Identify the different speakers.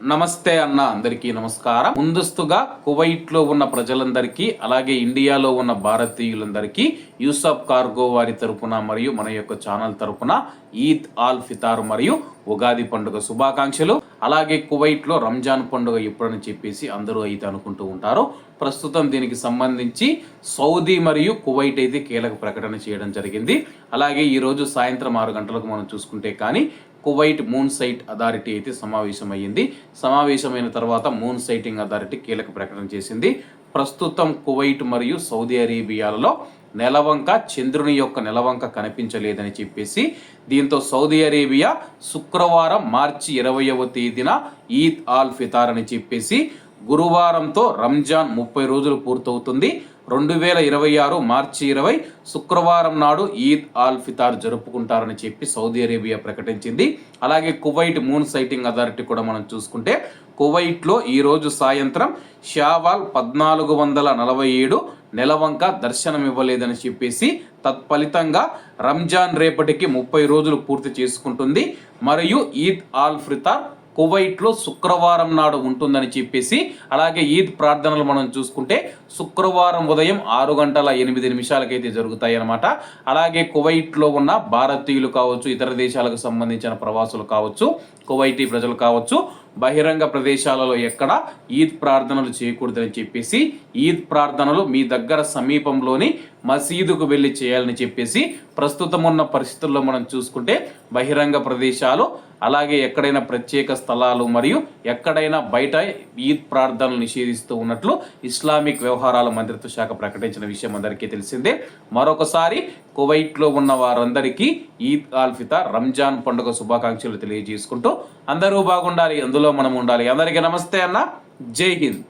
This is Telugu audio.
Speaker 1: నమస్తే అన్న, అందరికీ నమస్కారం. ముందస్తుగా కువైట్ లో ఉన్న ప్రజలందరికీ అలాగే ఇండియాలో ఉన్న భారతీయులందరికీ యూసఫ్ కార్గో వారి తరపున మరియు మన యొక్క ఛానల్ తరపున ఈద్ ఆల్ ఫితార్ మరియు ఉగాది పండుగ శుభాకాంక్షలు. అలాగే కువైట్ లో రంజాన్ పండుగ ఎప్పుడని చెప్పేసి అందరూ అయితే అనుకుంటూ ఉంటారు. ప్రస్తుతం దీనికి సంబంధించి సౌదీ మరియు కువైట్ అయితే కీలక ప్రకటన చేయడం జరిగింది. అలాగే ఈ రోజు సాయంత్రం 6 గంటలకు మనం చూసుకుంటే కానీ కువైట్ మూన్ సైట్ అథారిటీ అయితే సమావేశమైన తర్వాత మూన్ సైటింగ్ అథారిటీ కీలక ప్రకటన చేసింది. ప్రస్తుతం కువైట్ మరియు సౌదీ అరేబియాలలో నెలవంక, చంద్రుని యొక్క నెలవంక కనిపించలేదని చెప్పేసి దీంతో సౌదీ అరేబియా శుక్రవారం మార్చి 20వ తేదీన ఈద్ ఆల్ ఫితార్ అని చెప్పేసి గురువారంతో రంజాన్ 30 రోజులు పూర్తవుతుంది. 2026 మార్చి 20 శుక్రవారం నాడు ఈద్ ఆల్ ఫితార్ జరుపుకుంటారని చెప్పి సౌదీ అరేబియా ప్రకటించింది. అలాగే కువైట్ మూన్ సైటింగ్ అథారిటీ కూడా మనం చూసుకుంటే కువైట్లో ఈరోజు సాయంత్రం షావాల్ 1447 నెలవంక దర్శనం ఇవ్వలేదని చెప్పేసి తత్ఫలితంగా రంజాన్ రేపటికి 30 రోజులు పూర్తి చేసుకుంటుంది. మరియు ఈద్ ఆల్ ఫితార్ కువైట్లో శుక్రవారం నాడు ఉంటుందని చెప్పేసి, అలాగే ఈద్ ప్రార్థనలు మనం చూసుకుంటే శుక్రవారం ఉదయం 6:08 జరుగుతాయి అన్నమాట. అలాగే కువైట్లో ఉన్న భారతీయులు కావచ్చు, ఇతర దేశాలకు సంబంధించిన ప్రవాసులు కావచ్చు, కువైటీ ప్రజలు కావచ్చు, బహిరంగ ప్రదేశాలలో ఎక్కడ ఈద్ ప్రార్థనలు చేయకూడదని చెప్పేసి ఈద్ ప్రార్థనలు మీ దగ్గర సమీపంలోని మసీదుకు వెళ్ళి చేయాలని చెప్పేసి ప్రస్తుతం ఉన్న పరిస్థితుల్లో మనం చూసుకుంటే బహిరంగ ప్రదేశాలు, అలాగే ఎక్కడైనా ప్రత్యేక స్థలాలు మరియు ఎక్కడైనా బయట ఈద్ ప్రార్థనలు నిషేధిస్తూ ఉన్నట్లు ఇస్లామిక్ వ్యవహారాల మంత్రిత్వ శాఖ ప్రకటించిన విషయం అందరికీ తెలిసిందే. మరొకసారి కువైట్లో ఉన్న వారందరికీ ఈద్ ఆల్ ఫితార్ రంజాన్ పండుగ శుభాకాంక్షలు తెలియజేసుకుంటూ అందరూ బాగుండాలి, అందులో మనం ఉండాలి. అందరికీ నమస్తే అన్న, జై హింద్.